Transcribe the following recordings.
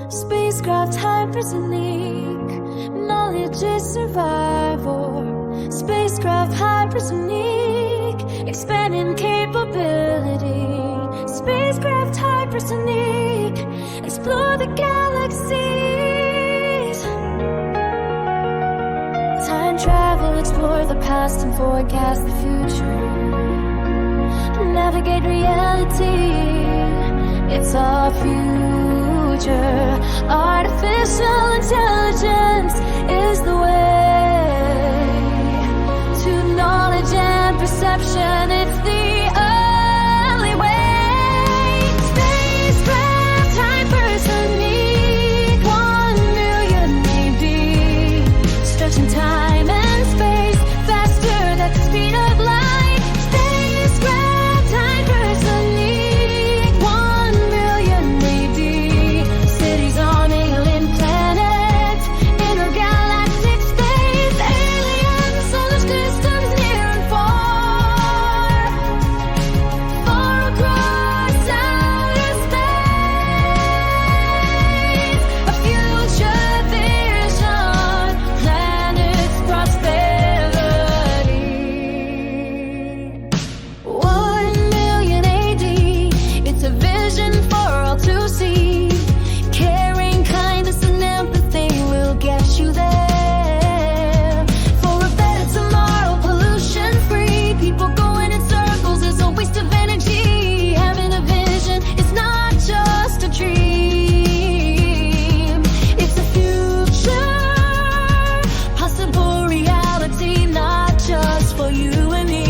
Spacecraft hypersonic, knowledge is survival. Spacecraft hypersonic, expanding capability. Spacecraft hypersonic, explore the galaxies. Time travel, explore the past and forecast the future. Navigate reality, it's our future. Artificial intelligence is the way to knowledge and perception. It's the only way. Spacecraft hypersonic, 1 million AD, stretching time and space faster than the speed of light. Spacecraft hypersonic, 1 million AD, cities on alien planets, intergalactic space, alien solar systems near and far, far across outer space. A future vision, planet's prosperity. 1 million AD, it's a vision for all to see. Caring, kindness, and empathy will get you there. For a better tomorrow, pollution free. People going in circles is a waste of energy. Having a vision is not just a dream, it's a future, possible reality, not just for you and me.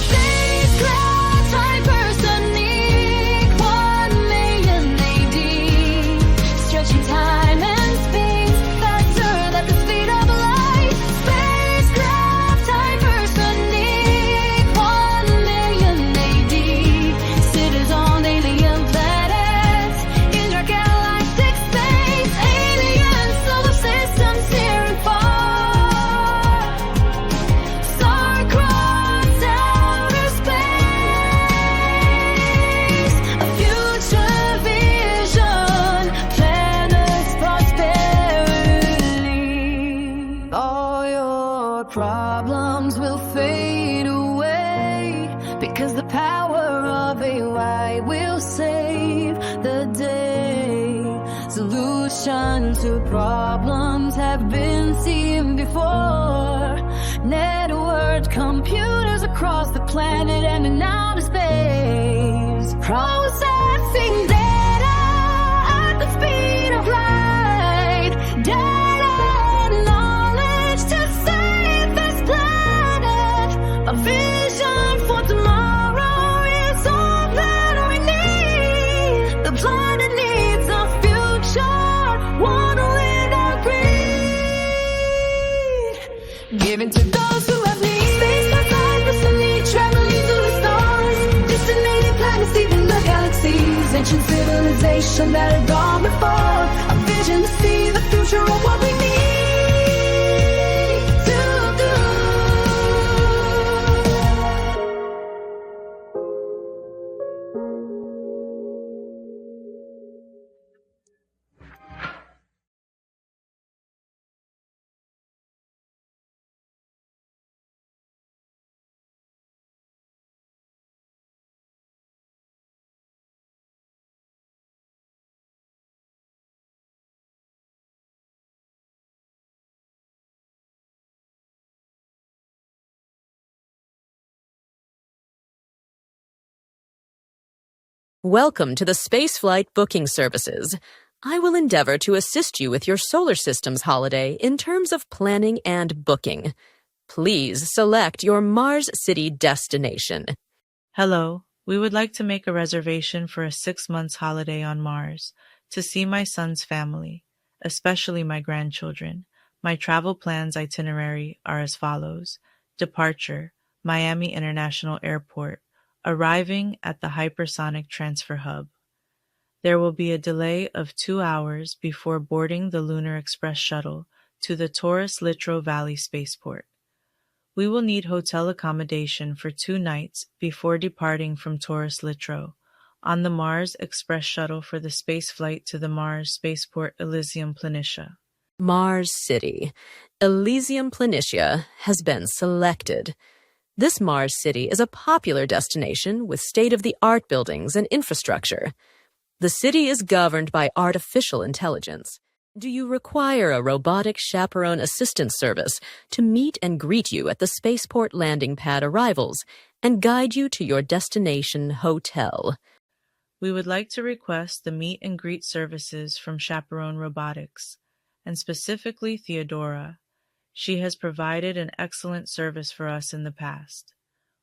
Spacecraft hypersonic, 1 million AD, stretching time and space faster than the speed of light. Spacecraft hypersonic, 1 million AD, cities on alien planets, intergalactic space, alien solar systems near and far, far across outer space. A future vision, planet's prosperity. All your problems will fade away, because the power of AI will save the day. Solutions to problems have been seen before. Networked computers across the planet and in outer space, processing data at the speed of light. Data and knowledge to save this planet. A vision for tomorrow is all that we need. The planet needs a future, one without greed. Given to those who have need. Spacecraft hypersonic, traveling through the stars. Destinating planets, even the galaxies. Ancient civilization that had gone before. A vision to see the future of what we need to do. Welcome to the Spaceflight Booking Services. I will endeavor to assist you with your solar system's holiday in terms of planning and booking. Please select your Mars City destination. Hello, we would like to make a reservation for a 6-month holiday on Mars to see my son's family, especially my grandchildren. My travel plans itinerary are as follows. Departure, Miami International Airport, arriving at the hypersonic transfer hub. There will be a delay of 2 hours before boarding the Lunar Express shuttle to the Taurus-Littrow Valley spaceport. We will need hotel accommodation for 2 nights before departing from Taurus-Littrow, on the Mars Express shuttle for the space flight to the Mars spaceport Elysium Planitia. Mars City, Elysium Planitia, has been selected. This Mars city is a popular destination with state-of-the-art buildings and infrastructure. The city is governed by artificial intelligence. Do you require a robotic chaperone assistance service to meet and greet you at the spaceport landing pad arrivals and guide you to your destination hotel? We would like to request the meet and greet services from Chaperone Robotics, and specifically Theodora. She has provided an excellent service for us in the past.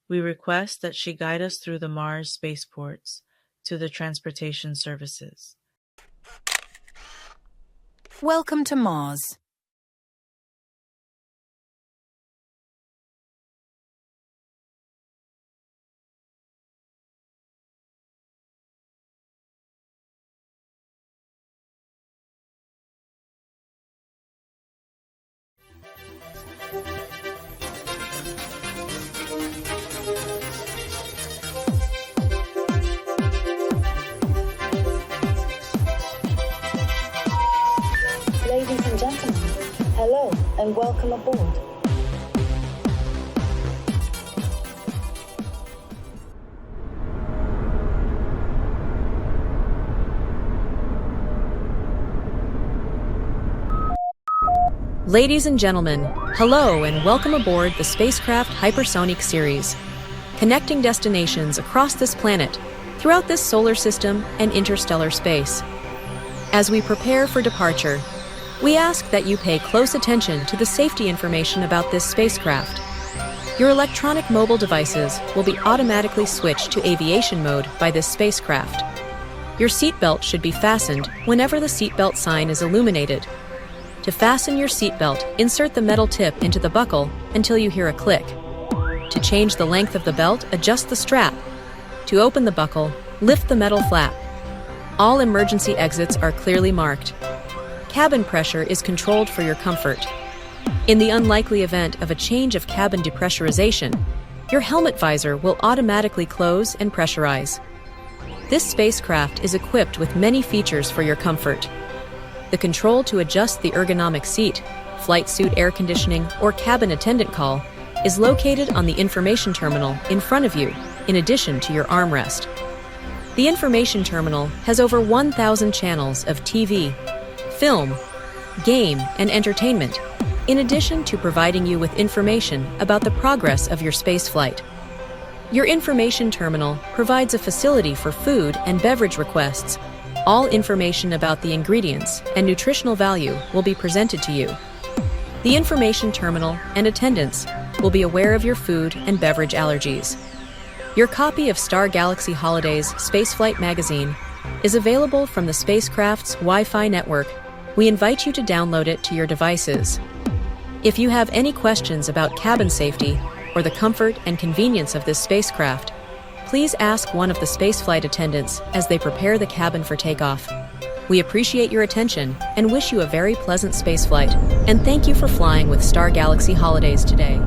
We request that she guide us through the Mars spaceports to the transportation services. Welcome to Mars. Ladies and gentlemen, hello and welcome aboard. Ladies and gentlemen, hello and welcome aboard the Spacecraft Hypersonic series, connecting destinations across this planet, throughout this solar system and interstellar space. As we prepare for departure, we ask that you pay close attention to the safety information about this spacecraft. Your electronic mobile devices will be automatically switched to aviation mode by this spacecraft. Your seatbelt should be fastened whenever the seatbelt sign is illuminated. To fasten your seatbelt, insert the metal tip into the buckle until you hear a click. To change the length of the belt, adjust the strap. To open the buckle, lift the metal flap. All emergency exits are clearly marked. Cabin pressure is controlled for your comfort. In the unlikely event of a change of cabin depressurization, your helmet visor will automatically close and pressurize. This spacecraft is equipped with many features for your comfort. The control to adjust the ergonomic seat, flight suit air conditioning, or cabin attendant call is located on the information terminal in front of you, in addition to your armrest. The information terminal has over 1,000 channels of TV, film, game, and entertainment, in addition to providing you with information about the progress of your spaceflight. Your information terminal provides a facility for food and beverage requests. All information about the ingredients and nutritional value will be presented to you. The information terminal and attendants will be aware of your food and beverage allergies. Your copy of Star Galaxy Holidays Spaceflight magazine is available from the spacecraft's Wi-Fi network. We invite you to download it to your devices. If you have any questions about cabin safety or the comfort and convenience of this spacecraft, please ask one of the spaceflight attendants as they prepare the cabin for takeoff. We appreciate your attention and wish you a very pleasant spaceflight, and thank you for flying with Star Galaxy Holidays today.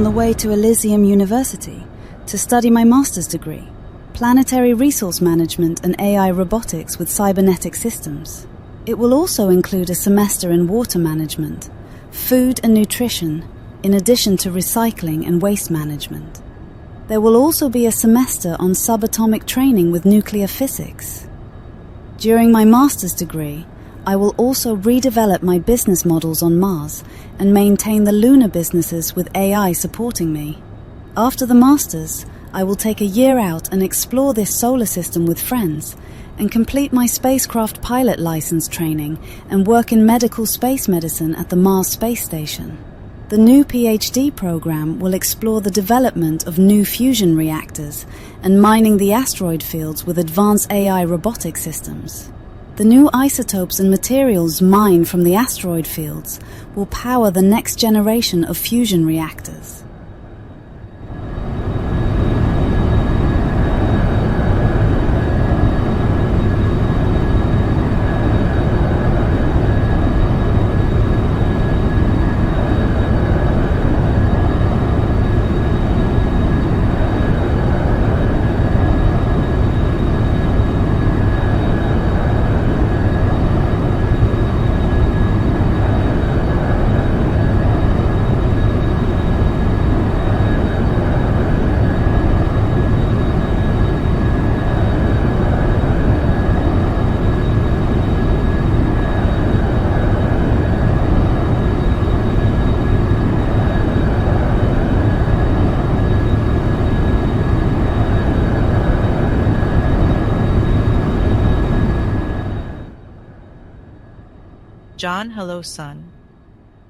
on the way to Elysium University to study my master's degree, Planetary Resource Management and AI Robotics with Cybernetic Systems. It will also include a semester in water management, food and nutrition, in addition to recycling and waste management. There will also be a semester on subatomic training with nuclear physics. During my master's degree, I will also redevelop my business models on Mars and maintain the lunar businesses with AI supporting me. After the master's, I will take a year out and explore this solar system with friends and complete my spacecraft pilot license training and work in medical space medicine at the Mars Space Station. The new PhD program will explore the development of new fusion reactors and mining the asteroid fields with advanced AI robotic systems. The new isotopes and materials mined from the asteroid fields will power the next generation of fusion reactors. John, hello, son.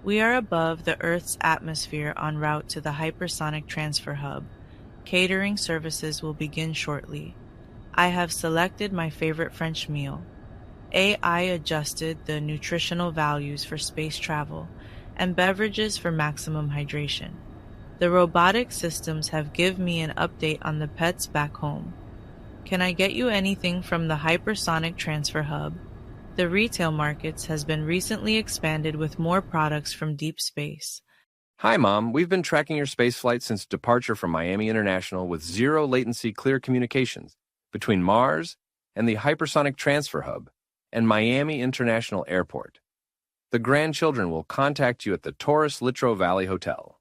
We are above the Earth's atmosphere en route to the hypersonic transfer hub. Catering services will begin shortly. I have selected my favorite French meal. AI adjusted the nutritional values for space travel and beverages for maximum hydration. The robotic systems have given me an update on the pets back home. Can I get you anything from the hypersonic transfer hub? The retail markets has been recently expanded with more products from deep space. Hi, Mom. We've been tracking your spaceflight since departure from Miami International with zero latency clear communications between Mars and the Hypersonic Transfer Hub and Miami International Airport. The grandchildren will contact you at the Taurus Littrow Valley Hotel.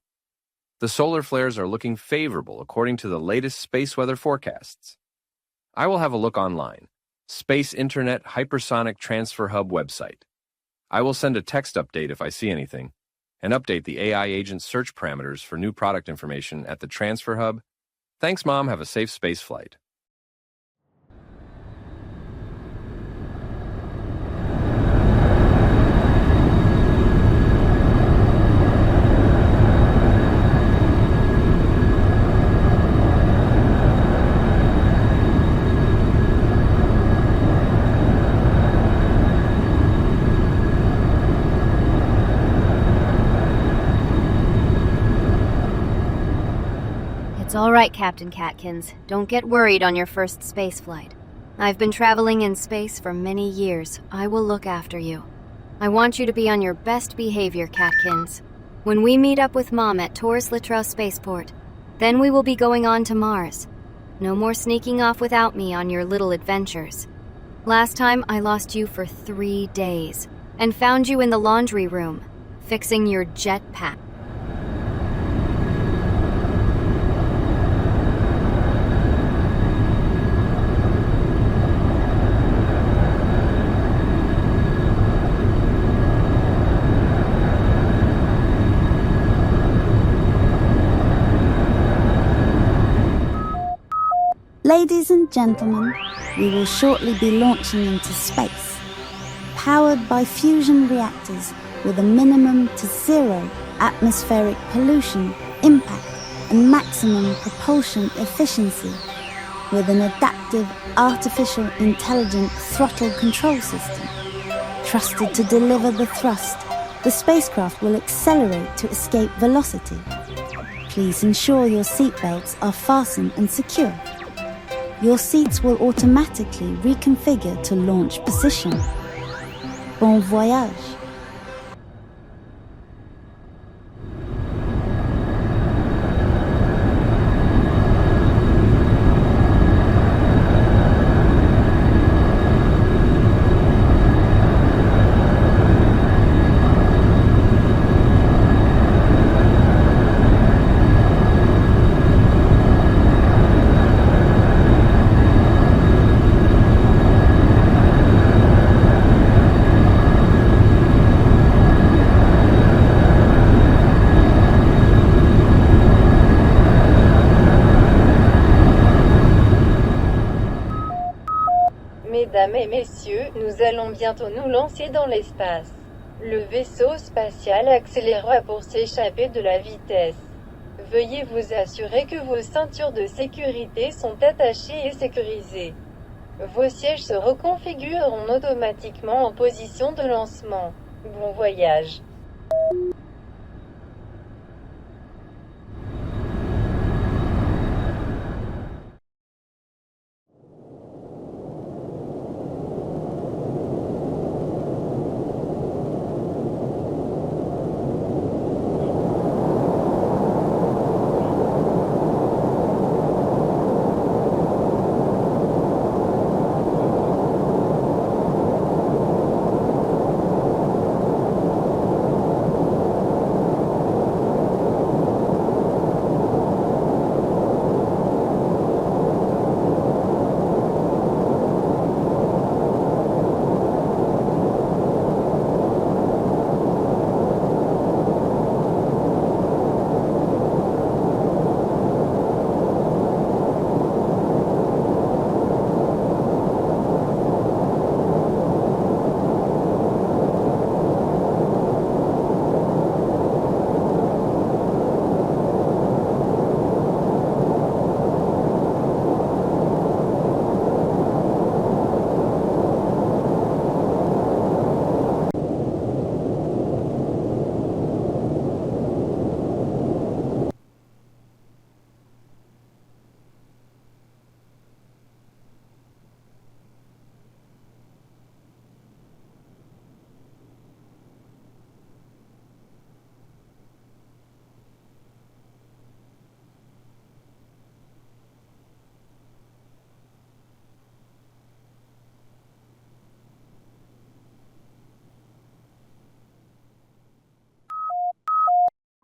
The solar flares are looking favorable according to the latest space weather forecasts. I will have a look online. Space Internet Hypersonic Transfer Hub website. I will send a text update if I see anything, and update the AI agent search parameters for new product information at the Transfer Hub. Thanks, Mom. Have a safe space flight. It's all right, Captain Catkins. Don't get worried on your first space flight. I've been traveling in space for many years. I will look after you. I want you to be on your best behavior, Catkins. When we meet up with Mom at Taurus Littrow Spaceport, then we will be going on to Mars. No more sneaking off without me on your little adventures. Last time I lost you for 3 days and found you in the laundry room, fixing your jetpack. Ladies and gentlemen, we will shortly be launching into space, powered by fusion reactors with a minimum to zero atmospheric pollution, impact, and maximum propulsion efficiency, with an adaptive artificial intelligent throttle control system. Trusted to deliver the thrust, the spacecraft will accelerate to escape velocity. Please ensure your seatbelts are fastened and secure. Your seats will automatically reconfigure to launch position. Bon voyage. Mesdames et messieurs, nous allons bientôt nous lancer dans l'espace. Le vaisseau spatial accélérera pour s'échapper de la vitesse. Veuillez vous assurer que vos ceintures de sécurité sont attachées et sécurisées. Vos sièges se reconfigureront automatiquement en position de lancement. Bon voyage.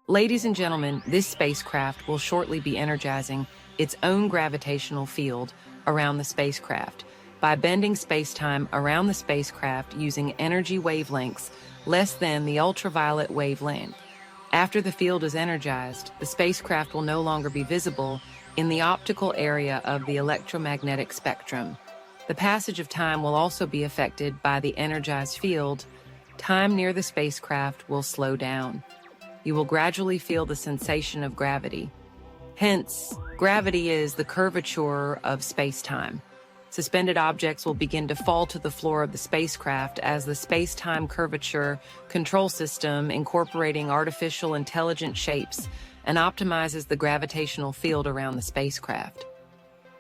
Ladies and gentlemen, this spacecraft will shortly be energizing its own gravitational field around the spacecraft by bending space-time around the spacecraft using energy wavelengths less than the ultraviolet wavelength. After the field is energized, the spacecraft will no longer be visible in the optical area of the electromagnetic spectrum. The passage of time will also be affected by the energized field. Time near the spacecraft will slow down. You will gradually feel the sensation of gravity. Hence, gravity is the curvature of space-time. Suspended objects will begin to fall to the floor of the spacecraft as the space-time curvature control system, incorporating artificial intelligent shapes, and optimizes the gravitational field around the spacecraft.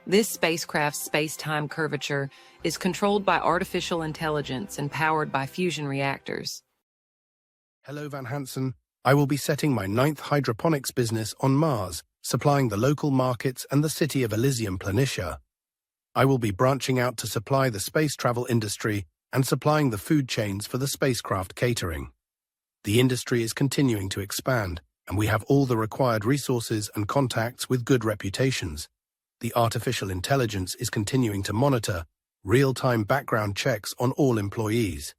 This spacecraft's space-time curvature is controlled by artificial intelligence and powered by fusion reactors. Hello, Van Hansen. I will be setting my 9th hydroponics business on Mars, supplying the local markets and the city of Elysium Planitia. I will be branching out to supply the space travel industry and supplying the food chains for the spacecraft catering. The industry is continuing to expand, and we have all the required resources and contacts with good reputations. The artificial intelligence is continuing to monitor real-time background checks on all employees.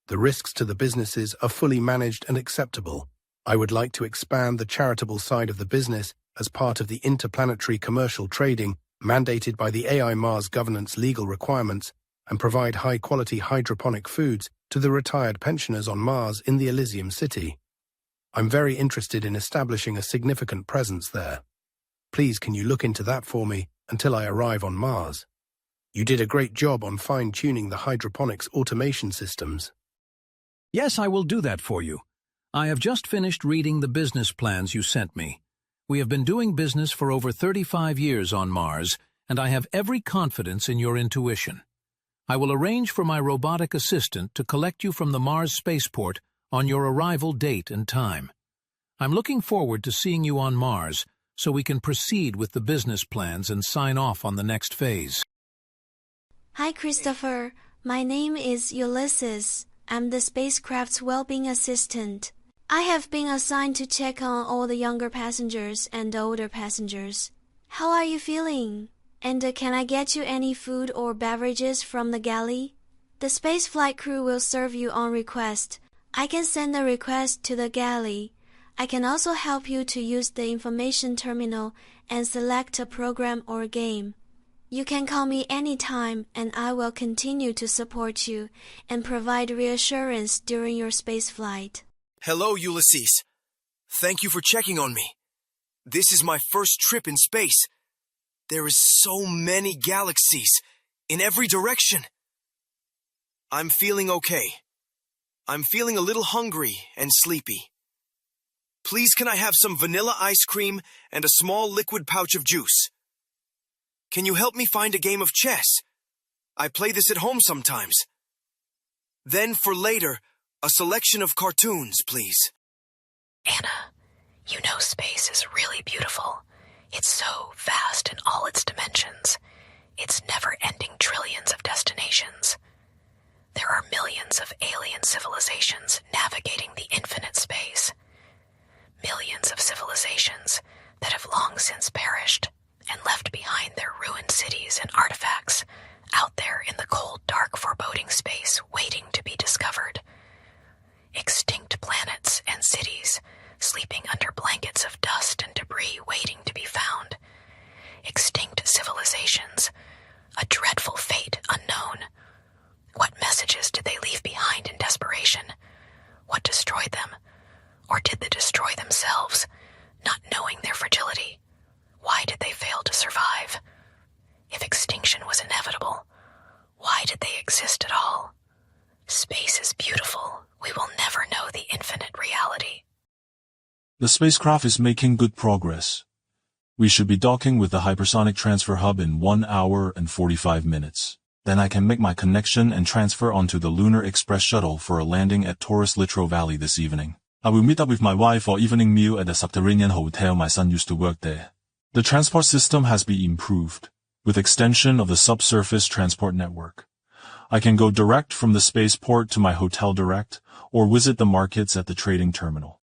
The risks to the businesses are fully managed and acceptable. I would like to expand the charitable side of the business as part of the interplanetary commercial trading mandated by the AI Mars governance legal requirements and provide high-quality hydroponic foods to the retired pensioners on Mars in the Elysium City. I'm very interested in establishing a significant presence there. Please, can you look into that for me until I arrive on Mars? You did a great job on fine-tuning the hydroponics automation systems. Yes, I will do that for you. I have just finished reading the business plans you sent me. We have been doing business for over 35 years on Mars, and I have every confidence in your intuition. I will arrange for my robotic assistant to collect you from the Mars spaceport on your arrival date and time. I'm looking forward to seeing you on Mars so we can proceed with the business plans and sign off on the next phase. Hi, Christopher. My name is Ulysses. I'm the spacecraft's well-being assistant. I have been assigned to check on all the younger passengers and older passengers. How are you feeling? And can I get you any food or beverages from the galley? The spaceflight crew will serve you on request. I can send a request to the galley. I can also help you to use the information terminal and select a program or game. You can call me anytime, and I will continue to support you and provide reassurance during your space flight. Hello, Ulysses. Thank you for checking on me. This is my first trip in space. There is so many galaxies in every direction. I'm feeling okay. I'm feeling a little hungry and sleepy. Please, can I have some vanilla ice cream and a small liquid pouch of juice? Can you help me find a game of chess? I play this at home sometimes. Then for later, a selection of cartoons, please. Anna, you know space is really beautiful. It's so vast in all its dimensions. Its never-ending trillions of destinations. There are millions of alien civilizations navigating the infinite space. Millions of civilizations that have long since perished and left behind their ruined cities and artifacts out there in the cold, dark, foreboding space waiting to be discovered. Extinct planets and cities sleeping under blankets of dust and debris waiting to be found. Extinct civilizations, a dreadful fate unknown. What messages did they leave behind in desperation? What destroyed them? Or did they destroy themselves, not knowing their fragility? Why did they fail to survive? If extinction was inevitable, why did they exist at all? Space is beautiful. We will never know the infinite reality. The spacecraft is making good progress. We should be docking with the hypersonic transfer hub in 1 hour and 45 minutes. Then I can make my connection and transfer onto the Lunar Express shuttle for a landing at Taurus Littrow Valley this evening. I will meet up with my wife for evening meal at the subterranean hotel my son used to work there. The transport system has been improved, with extension of the subsurface transport network. I can go direct from the spaceport to my hotel direct, or visit the markets at the trading terminal.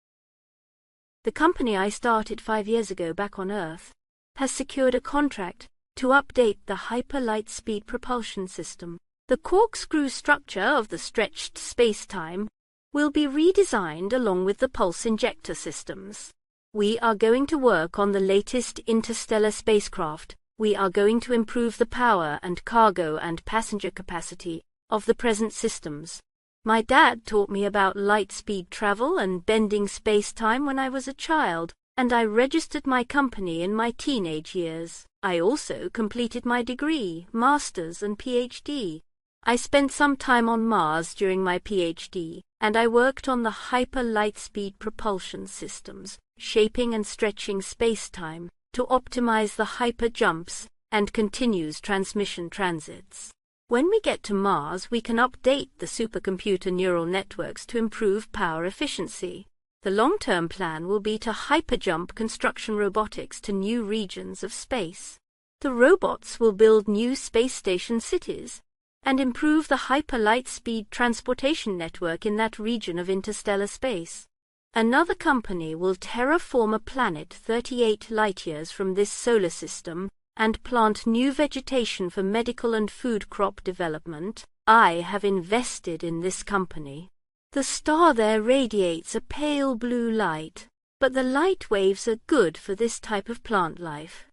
The company I started 5 years ago back on Earth has secured a contract to update the hyper-light-speed propulsion system. The corkscrew structure of the stretched space-time will be redesigned along with the pulse injector systems. We are going to work on the latest interstellar spacecraft. We are going to improve the power and cargo and passenger capacity of the present systems. My dad taught me about light-speed travel and bending space-time when I was a child, and I registered my company in my teenage years. I also completed my degree, master's and PhD. I spent some time on Mars during my PhD, and I worked on the hyper-light-speed propulsion systems, shaping and stretching space-time to optimize the hyper-jumps and continuous transmission transits. When we get to Mars, we can update the supercomputer neural networks to improve power efficiency. The long-term plan will be to hyperjump construction robotics to new regions of space. The robots will build new space station cities and improve the hyper-light-speed transportation network in that region of interstellar space. Another company will terraform a planet 38 light-years from this solar system and plant new vegetation for medical and food crop development. I have invested in this company. The star there radiates a pale blue light, but the light waves are good for this type of plant life.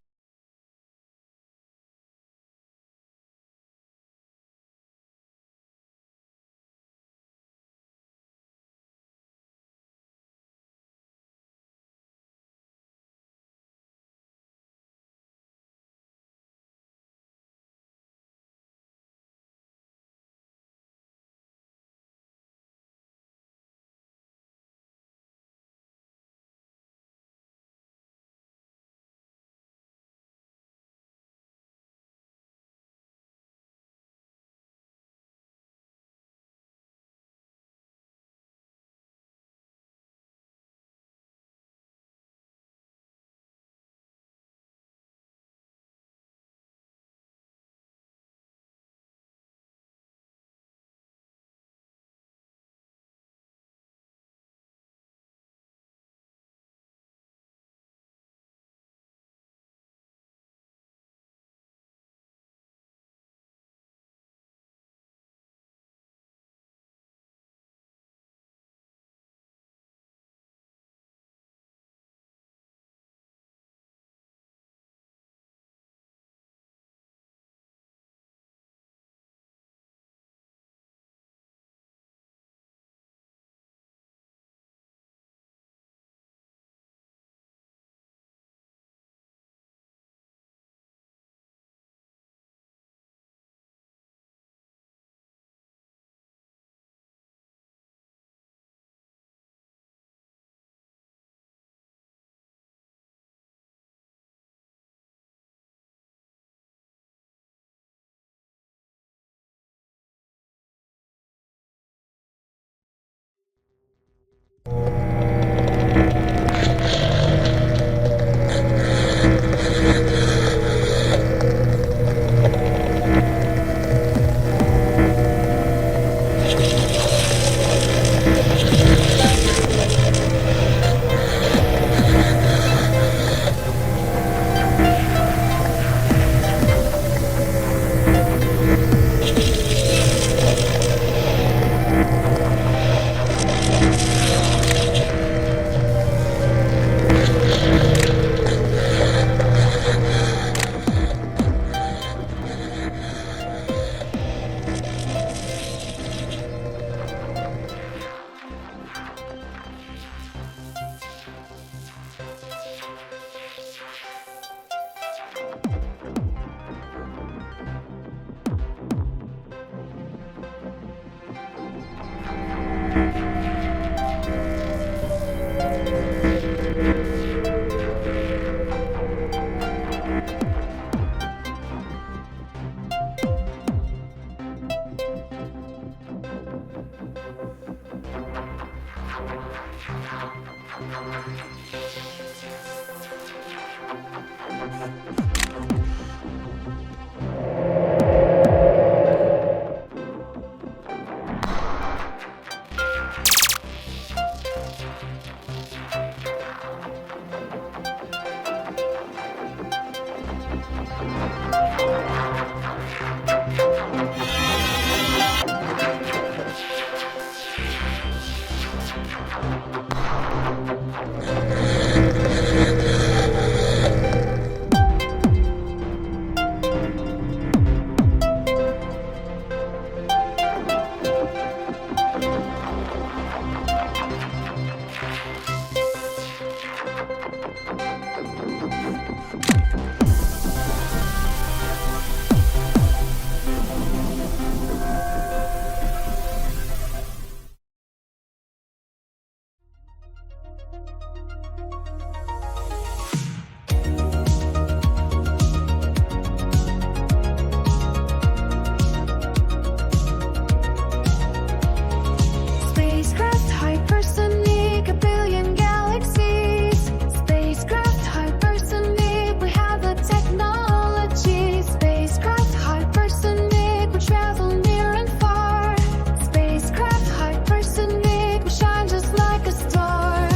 Spacecraft hypersonic, a billion galaxies. Spacecraft hypersonic, we have the technology. Spacecraft hypersonic, we travel near and far. Spacecraft hypersonic, we shine just like a star.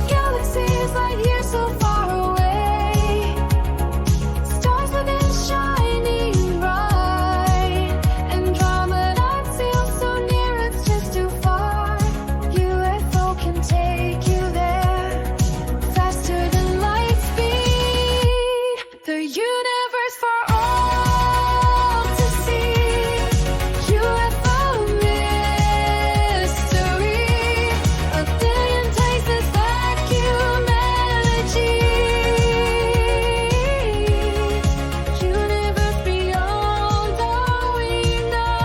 Galaxies light years so far away. Stars within shining bright. Andromeda feels so near, it's just too far. UFO can take you there, faster than light speed. The universe for all to see. UFO mystery, a billion places that humanity. Universe beyond all we know.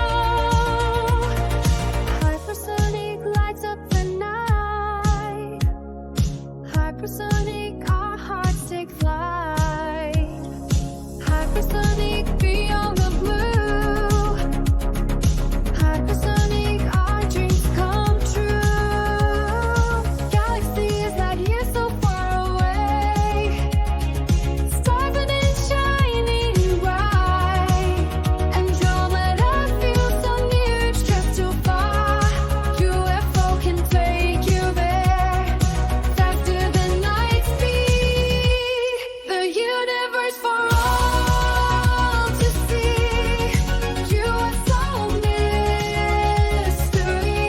Hypersonic lights up the night. Hypersonic, our hearts take flight. Hypersonic beyond the blue. Hypersonic, our dreams come true. Galaxies that years so far away. Stars within shining bright. Andromeda feels so near, it's just too far. UFO can take you there, faster than light speed. The universe for all to see. UFO mystery,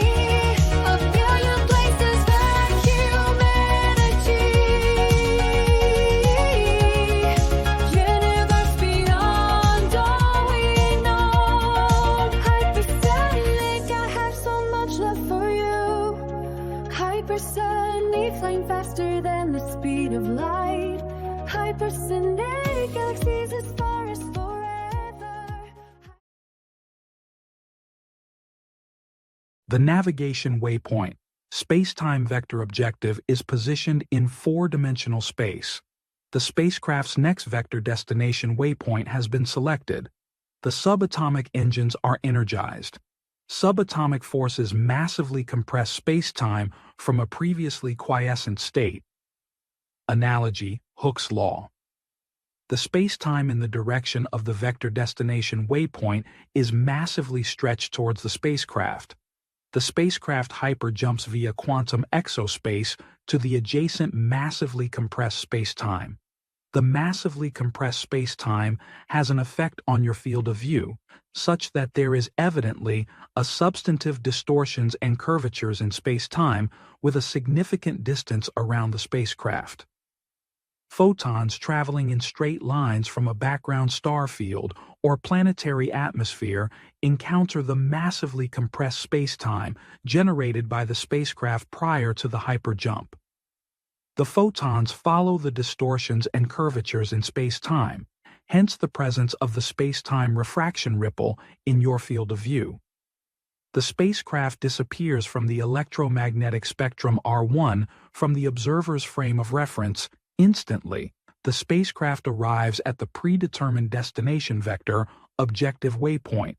a billion places that humanity. Universe beyond all we know. Hypersonic, I have so much love for you. Hypersonic, flying faster than the speed of light. Hypersonic, galaxies as far as forever. The navigation waypoint, space-time vector objective, is positioned in four-dimensional space. The spacecraft's next vector destination waypoint has been selected. The subatomic engines are energized. Subatomic forces massively compress space-time from a previously quiescent state. Analogy, Hooke's law. The space-time in the direction of the vector destination waypoint is massively stretched towards the spacecraft. The spacecraft hyperjumps via quantum exospace to the adjacent massively compressed space-time. The massively compressed space-time has an effect on your field of view, such that there is evidently a substantive distortions and curvatures in space-time with a significant distance around the spacecraft. Photons traveling in straight lines from a background star field or planetary atmosphere encounter the massively compressed space-time generated by the spacecraft prior to the hyperjump. The photons follow the distortions and curvatures in space-time, hence the presence of the space-time refraction ripple in your field of view. The spacecraft disappears from the electromagnetic spectrum R1 from the observer's frame of reference instantly. The spacecraft arrives at the predetermined destination vector, objective waypoint.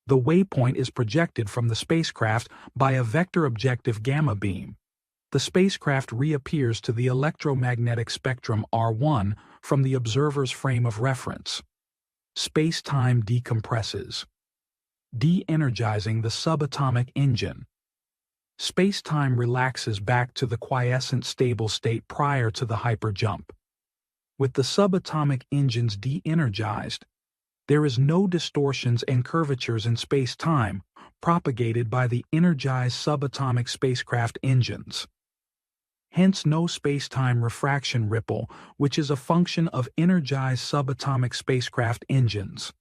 The waypoint is projected from the spacecraft by a vector-objective gamma beam. The spacecraft reappears to the electromagnetic spectrum R1 from the observer's frame of reference. Space-time decompresses, de-energizing the subatomic engine. Space-time relaxes back to the quiescent stable state prior to the hyperjump. With the subatomic engines de-energized, there is no distortions and curvatures in space-time propagated by the energized subatomic spacecraft engines. Hence no space-time refraction ripple, which is a function of energized subatomic spacecraft engines.